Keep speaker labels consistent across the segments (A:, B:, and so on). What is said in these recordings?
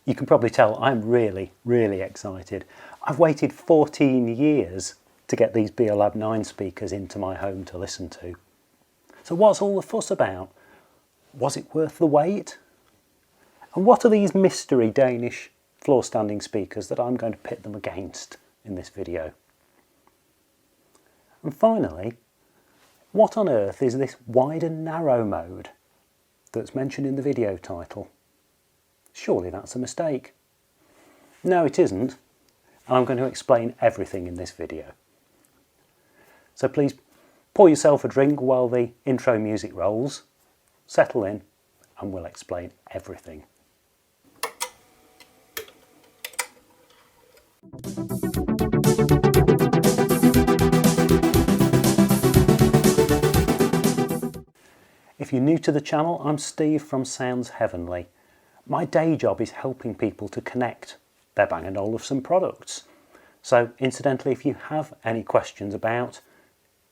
A: You can probably tell I'm really excited. I've waited 14 years to get these Beolab 9 speakers into my home to listen to. So what's all the fuss about? Was it worth the wait? And what are these mystery Danish floor standing speakers that I'm going to pit them against in this video? And finally, what on earth is this wide and narrow mode that's mentioned in the video title? Surely that's a mistake. No, it isn't. And I'm going to explain everything in this video. So please pour yourself a drink while the intro music rolls, settle in, and we'll explain everything. If you're new to the channel, I'm Steve from Sounds Heavenly. My day job is helping people to connect their Bang Olufsen products. So incidentally, if you have any questions about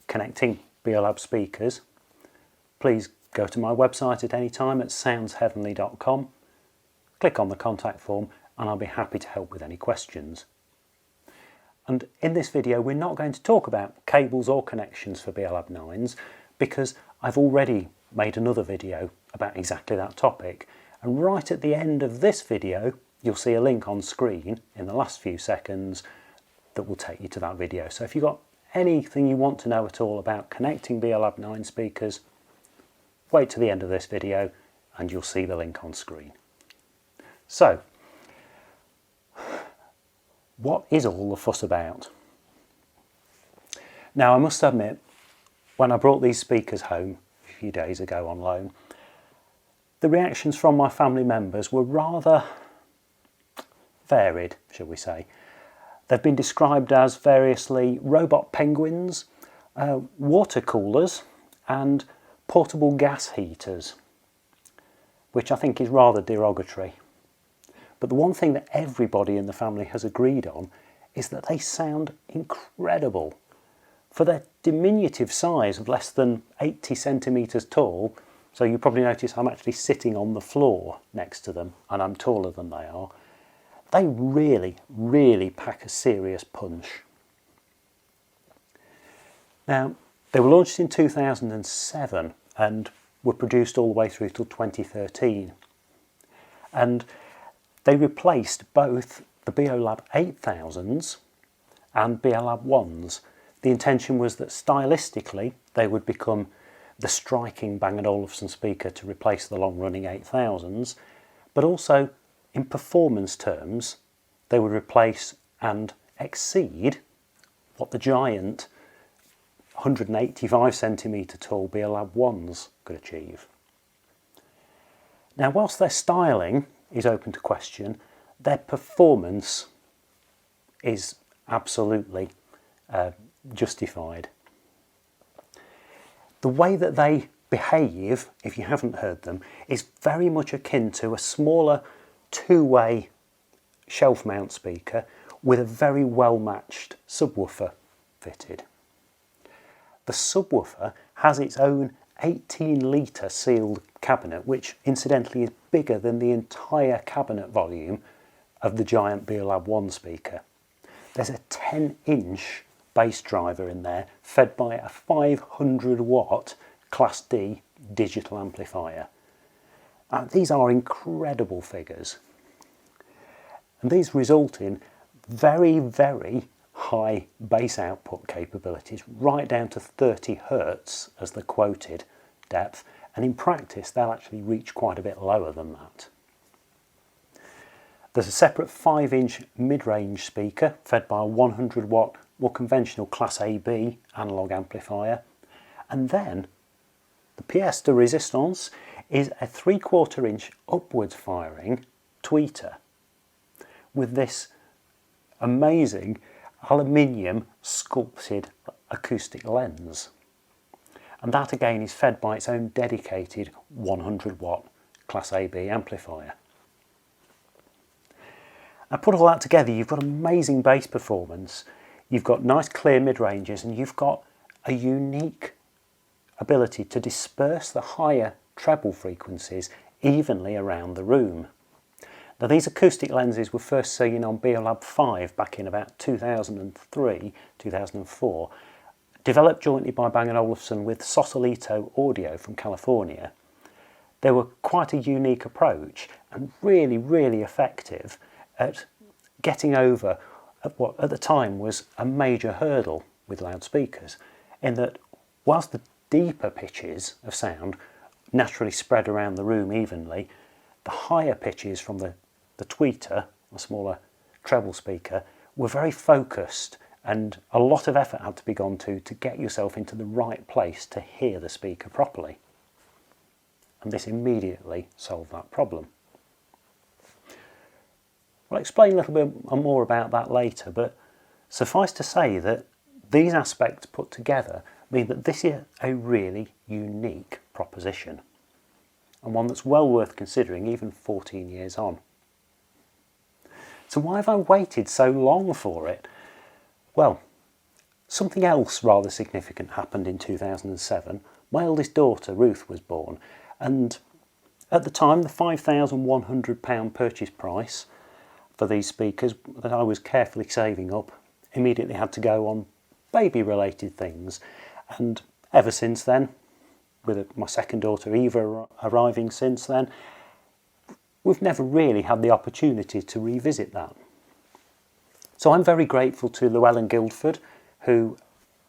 A: connecting Beolab speakers, please go to my website at any time at soundsheavenly.com, click on the contact form, and I'll be happy to help with any questions. And in this video, we're not going to talk about cables or connections for Beolab 9s because I've already made another video about exactly that topic. And right at the end of this video, you'll see a link on screen in the last few seconds that will take you to that video. So if you've got anything you want to know at all about connecting Beolab 9 speakers, wait to the end of this video and you'll see the link on screen. So, what is all the fuss about? Now, I must admit, when I brought these speakers home a few days ago on loan, the reactions from my family members were rather varied, shall we say. They've been described as variously robot penguins, water coolers and portable gas heaters, which I think is rather derogatory. But the one thing that everybody in the family has agreed on is that they sound incredible. For their diminutive size of less than 80 centimetres tall, so you probably notice I'm actually sitting on the floor next to them and I'm taller than they are, they really pack a serious punch. Now, they were launched in 2007 and were produced all the way through till 2013. And they replaced both the Beolab 8000s and Beolab 1s. The intention was that stylistically they would become the striking Bang Olufsen speaker to replace the long-running 8000s, but also in performance terms they would replace and exceed what the giant 185 centimetre tall Beolab 1s could achieve. Now, whilst their styling is open to question, their performance is absolutely justified. The way that they behave, if you haven't heard them, is very much akin to a smaller two-way shelf mount speaker with a very well matched subwoofer fitted. The subwoofer has its own 18-litre sealed cabinet, which incidentally is bigger than the entire cabinet volume of the giant Beolab 1 speaker. There's a 10-inch bass driver in there fed by a 500 watt Class D digital amplifier. These are incredible figures. And these result in very high bass output capabilities, right down to 30 Hertz as the quoted depth, and in practice they'll actually reach quite a bit lower than that. There's a separate 5-inch mid-range speaker fed by a 100 watt more conventional Class AB analog amplifier, and then the pièce de résistance is a 3/4 inch upwards firing tweeter with this amazing aluminium sculpted acoustic lens, and that again is fed by its own dedicated 100 watt Class AB amplifier. Now, put all that together, you've got amazing bass performance, you've got nice clear mid-ranges, and you've got a unique ability to disperse the higher treble frequencies evenly around the room. Now these acoustic lenses were first seen on Beolab 5 back in about 2003, 2004, developed jointly by Bang Olufsen with Sausalito Audio from California. They were quite a unique approach and really, really effective at getting over what at the time was a major hurdle with loudspeakers, in that whilst the deeper pitches of sound naturally spread around the room evenly, the higher pitches from the tweeter, a smaller treble speaker, were very focused, and a lot of effort had to be gone to get yourself into the right place to hear the speaker properly. And this immediately solved that problem. I'll explain a little bit more about that later, but suffice to say that these aspects put together mean that this is a really unique proposition, and one that's well worth considering even 14 years on. So why have I waited so long for it? Well, something else rather significant happened in 2007. My eldest daughter, Ruth, was born, and at the time the £5,100 purchase price for these speakers that I was carefully saving up immediately had to go on baby-related things. And ever since then, with my second daughter Eva arriving since then, we've never really had the opportunity to revisit that. So I'm very grateful to Llewellyn Guildford, who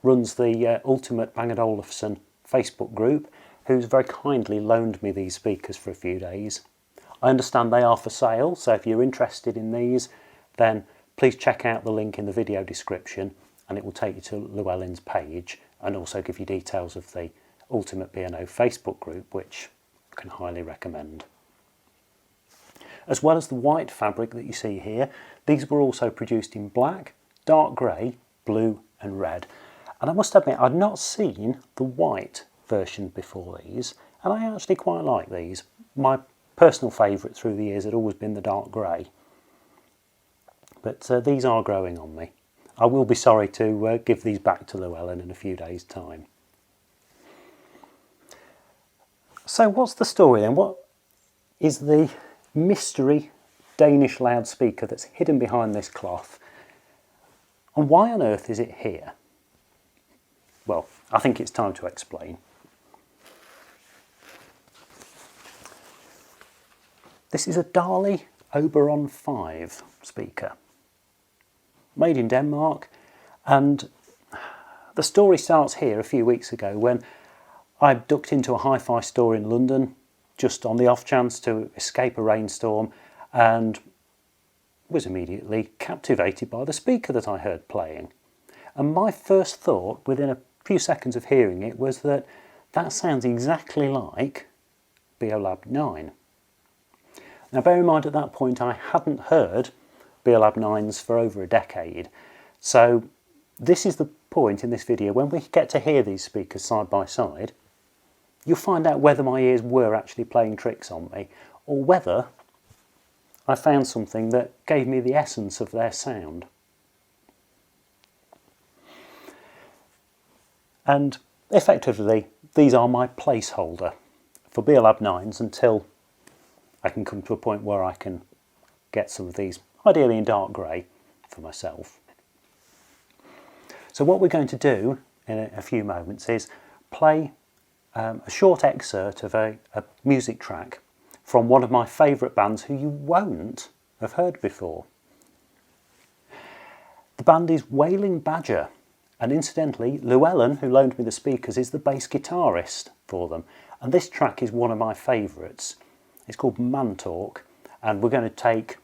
A: runs the Ultimate Bang & Olufsen Facebook group, who's very kindly loaned me these speakers for a few days. I understand they are for sale, so if you're interested in these, then please check out the link in the video description and it will take you to Llewellyn's page and also give you details of the Ultimate B&O Facebook group, which I can highly recommend. As well as the white fabric that you see here, these were also produced in black, dark grey, blue and red. And I must admit, I'd not seen the white version before these, and I actually quite like these. My personal favourite through the years had always been the dark grey, but these are growing on me. I will be sorry to give these back to Llewellyn in a few days' time. So what's the story then? What is the mystery Danish loudspeaker that's hidden behind this cloth? And why on earth is it here? Well, I think it's time to explain. This is a Dali Oberon 5 speaker, made in Denmark, and the story starts here a few weeks ago when I ducked into a hi-fi store in London just on the off chance to escape a rainstorm, and was immediately captivated by the speaker that I heard playing. And my first thought within a few seconds of hearing it was that sounds exactly like Beolab 9. Now bear in mind at that point I hadn't heard Beolab 9s for over a decade, so this is the point in this video when we get to hear these speakers side by side, you'll find out whether my ears were actually playing tricks on me or whether I found something that gave me the essence of their sound. And effectively these are my placeholder for Beolab 9s until I can come to a point where I can get some of these, ideally in dark grey, for myself. So what we're going to do in a few moments is play a short excerpt of a music track from one of my favourite bands who you won't have heard before. The band is Wailing Badger, and incidentally Llewellyn, who loaned me the speakers, is the bass guitarist for them, and this track is one of my favourites. It's called Man Talk, and we're going to take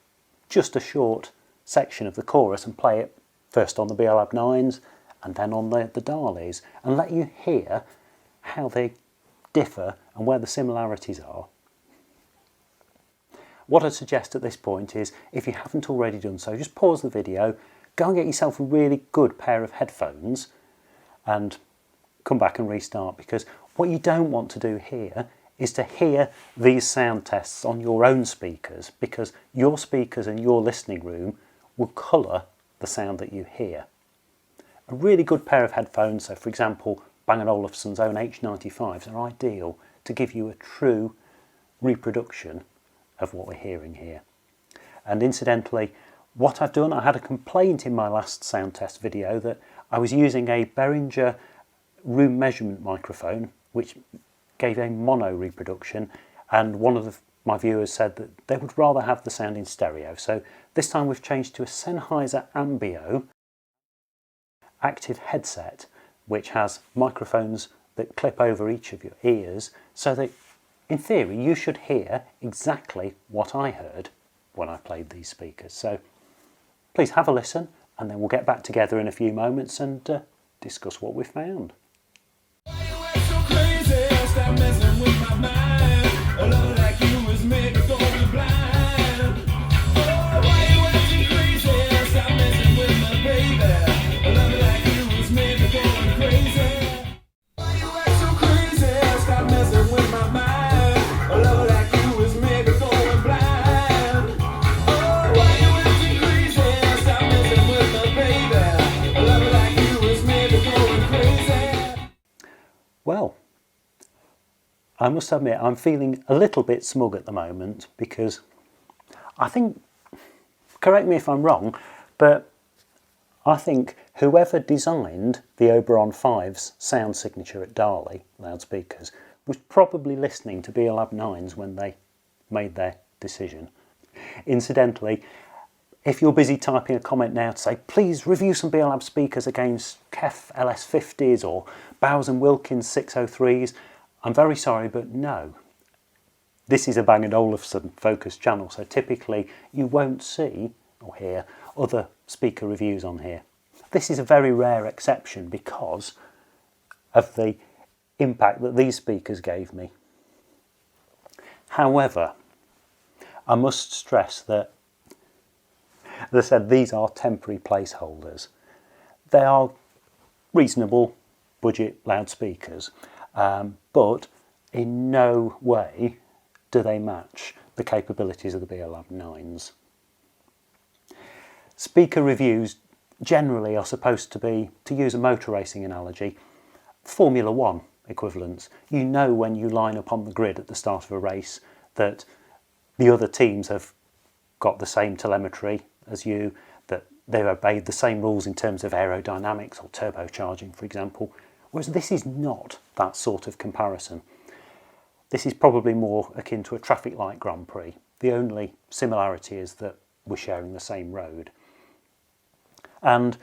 A: just a short section of the chorus and play it first on the Beolab 9s and then on the Dalis, and let you hear how they differ and where the similarities are. What I'd suggest at this point is, if you haven't already done so, just pause the video, go and get yourself a really good pair of headphones and come back and restart, because what you don't want to do here is to hear these sound tests on your own speakers, because your speakers and your listening room will colour the sound that you hear. A really good pair of headphones, so for example Bang & Olufsen's own H95s, are ideal to give you a true reproduction of what we're hearing here. And incidentally, what I've done, I had a complaint in my last sound test video that I was using a Behringer room measurement microphone, which gave a mono reproduction, and one of my viewers said that they would rather have the sound in stereo. So this time we've changed to a Sennheiser Ambio active headset, which has microphones that clip over each of your ears, so that in theory you should hear exactly what I heard when I played these speakers. So please have a listen, and then we'll get back together in a few moments and discuss what we found. Well, I must admit I'm feeling a little bit smug at the moment, because I think, correct me if I'm wrong, but I think whoever designed the Oberon 5's sound signature at Dali loudspeakers was probably listening to Beolab 9's when they made their decision. Incidentally, if you're busy typing a comment now to say, please review some Beolab speakers against Kef LS50s or Bowes & Wilkins 603s, I'm very sorry, but no. This is a Bang & Olufsen focused channel, so typically you won't see or hear other speaker reviews on here. This is a very rare exception because of the impact that these speakers gave me. However, I must stress that, as I said, these are temporary placeholders. They are reasonable budget loudspeakers, but in no way do they match the capabilities of the Beolab 9's. Speaker reviews generally are supposed to be, to use a motor racing analogy, Formula 1 equivalents. You know when you line up on the grid at the start of a race that the other teams have got the same telemetry as you, that they've obeyed the same rules in terms of aerodynamics or turbocharging, for example. Whereas this is not that sort of comparison. This is probably more akin to a traffic light Grand Prix. The only similarity is that we're sharing the same road. And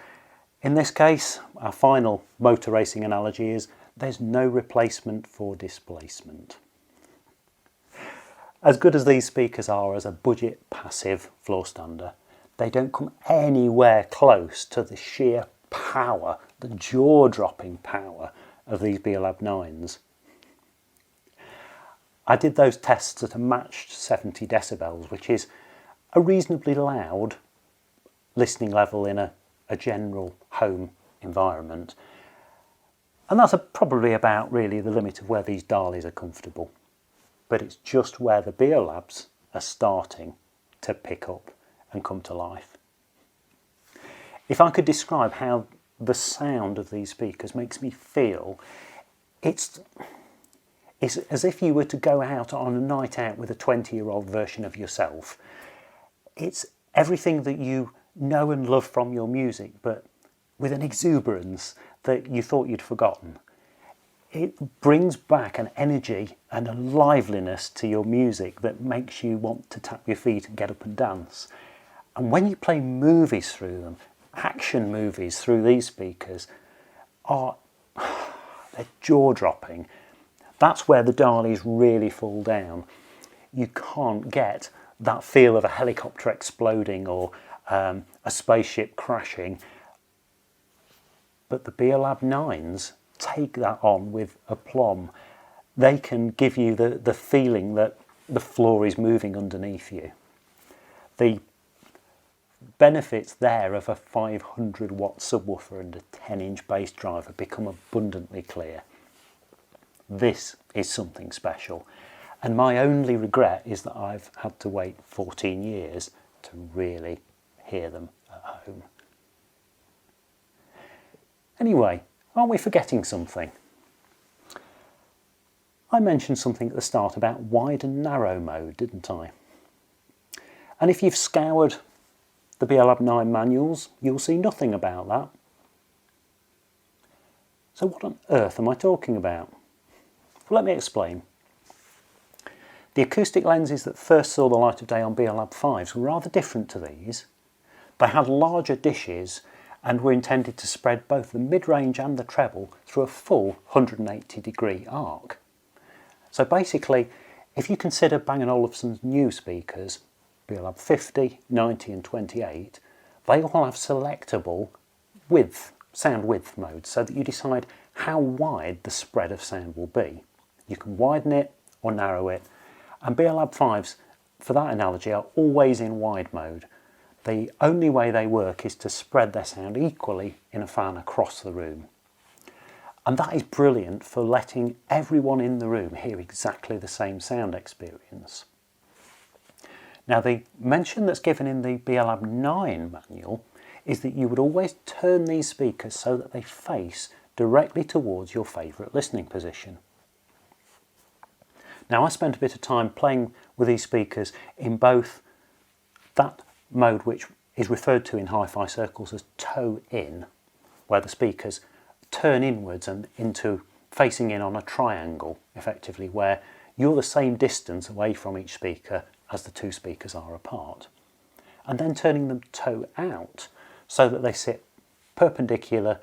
A: in this case, our final motor racing analogy is there's no replacement for displacement. As good as these speakers are as a budget passive floor stander, they don't come anywhere close to the sheer power, the jaw-dropping power of these Beolab 9's. I did those tests at a matched 70 decibels, which is a reasonably loud listening level in a general home environment. And that's probably about really the limit of where these Dalis are comfortable. But it's just where the Beolabs are starting to pick up and come to life. If I could describe how the sound of these speakers makes me feel, it's as if you were to go out on a night out with a 20-year-old version of yourself. It's everything that you know and love from your music, but with an exuberance that you thought you'd forgotten. It brings back an energy and a liveliness to your music that makes you want to tap your feet and get up and dance. And when you play movies through them, action movies through these speakers, they're jaw-dropping. That's where the Dalis really fall down. You can't get that feel of a helicopter exploding or a spaceship crashing. But the Beolab 9's take that on with aplomb. They can give you the feeling that the floor is moving underneath you. The benefits there of a 500 watt subwoofer and a 10-inch bass driver become abundantly clear. This is something special, and my only regret is that I've had to wait 14 years to really hear them at home. Anyway, aren't we forgetting something? I mentioned something at the start about wide and narrow mode, didn't I? And if you've scoured the Beolab 9 manuals, you'll see nothing about that. So what on earth am I talking about? Well, let me explain. The acoustic lenses that first saw the light of day on Beolab 5s were rather different to these. They had larger dishes and were intended to spread both the mid-range and the treble through a full 180-degree arc. So basically, if you consider Bang & Olufsen's new speakers, Beolab 50, 90 and 28, they all have selectable sound width modes so that you decide how wide the spread of sound will be. You can widen it or narrow it, and Beolab 5s, for that analogy, are always in wide mode. The only way they work is to spread their sound equally in a fan across the room. And that is brilliant for letting everyone in the room hear exactly the same sound experience. Now, the mention that's given in the Beolab 9 manual is that you would always turn these speakers so that they face directly towards your favourite listening position. Now, I spent a bit of time playing with these speakers in both that mode which is referred to in hi-fi circles as toe in, where the speakers turn inwards and into facing in on a triangle, effectively, where you're the same distance away from each speaker as the two speakers are apart, and then turning them toe out so that they sit perpendicular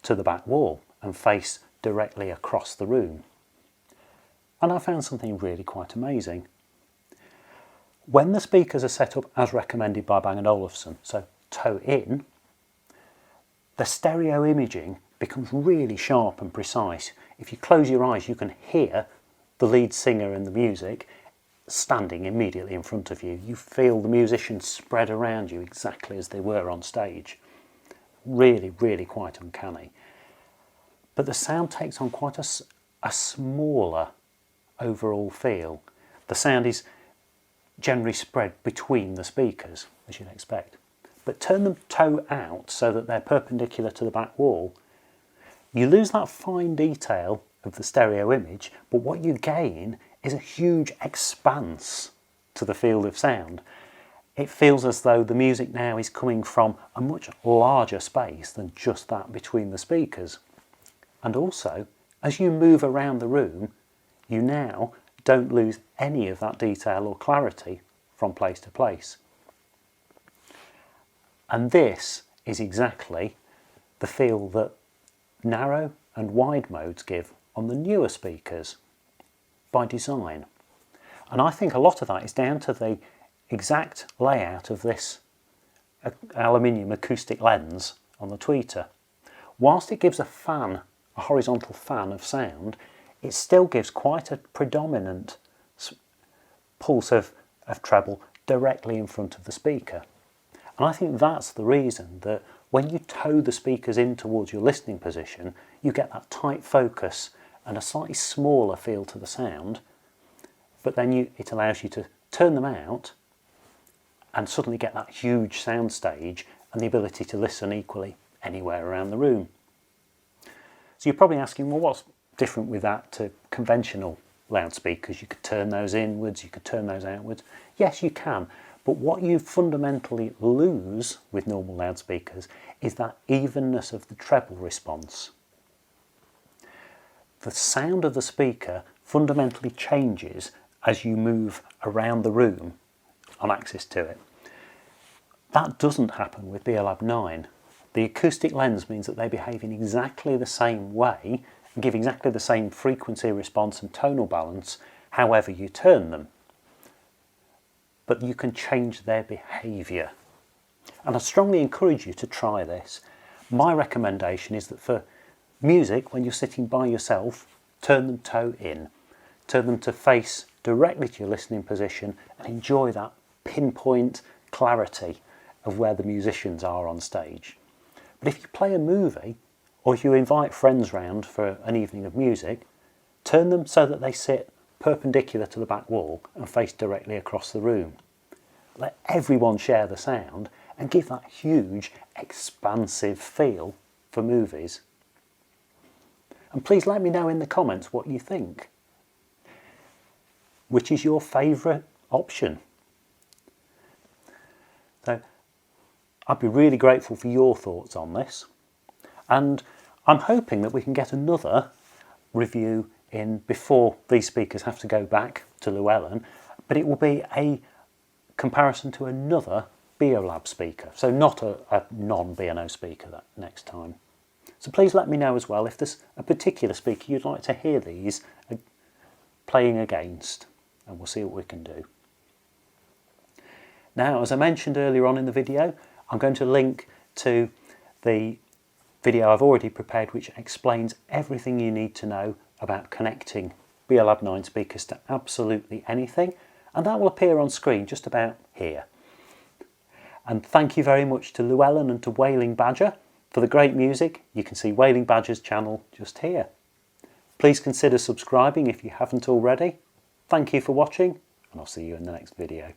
A: to the back wall and face directly across the room. And I found something really quite amazing. When the speakers are set up as recommended by Bang & Olufsen, so toe in, the stereo imaging becomes really sharp and precise. If you close your eyes, you can hear the lead singer and the music standing immediately in front of you. You feel the musicians spread around you exactly as they were on stage. Really, really quite uncanny. But the sound takes on quite a smaller overall feel. The sound is generally spread between the speakers, as you'd expect. But turn them toe out so that they're perpendicular to the back wall. You lose that fine detail of the stereo image, but what you gain is a huge expanse to the field of sound. It feels as though the music now is coming from a much larger space than just that between the speakers. And also, as you move around the room, you now don't lose any of that detail or clarity from place to place. And this is exactly the feel that narrow and wide modes give on the newer speakers by design. And I think a lot of that is down to the exact layout of this aluminium acoustic lens on the tweeter. Whilst it gives a horizontal fan of sound, it still gives quite a predominant pulse of treble directly in front of the speaker. And I think that's the reason that when you toe the speakers in towards your listening position, you get that tight focus and a slightly smaller feel to the sound, but then it allows you to turn them out and suddenly get that huge sound stage and the ability to listen equally anywhere around the room. So you're probably asking, well, what's different with that to conventional loudspeakers? You could turn those inwards, you could turn those outwards. Yes, you can, but what you fundamentally lose with normal loudspeakers is that evenness of the treble response. The sound of the speaker fundamentally changes as you move around the room on axis to it. That doesn't happen with Beolab 9. The acoustic lens means that they behave in exactly the same way and give exactly the same frequency response and tonal balance however you turn them. But you can change their behaviour. And I strongly encourage you to try this. My recommendation is that for music, when you're sitting by yourself, turn them toe in. Turn them to face directly to your listening position and enjoy that pinpoint clarity of where the musicians are on stage. But if you play a movie, or if you invite friends round for an evening of music, turn them so that they sit perpendicular to the back wall and face directly across the room. Let everyone share the sound and give that huge, expansive feel for movies. And please let me know in the comments what you think. Which is your favourite option? So I'd be really grateful for your thoughts on this, and I'm hoping that we can get another review in before these speakers have to go back to Llewellyn, but it will be a comparison to another Beolab speaker, so not a non-B&O speaker that next time. So please let me know as well if there's a particular speaker you'd like to hear these playing against, and we'll see what we can do. Now, as I mentioned earlier on in the video, I'm going to link to the video I've already prepared which explains everything you need to know about connecting Beolab 9 speakers to absolutely anything, and that will appear on screen just about here. And thank you very much to Llewellyn and to Wailing Badger for the great music. You can see Wailing Badger's channel just here. Please consider subscribing if you haven't already. Thank you for watching, and I'll see you in the next video.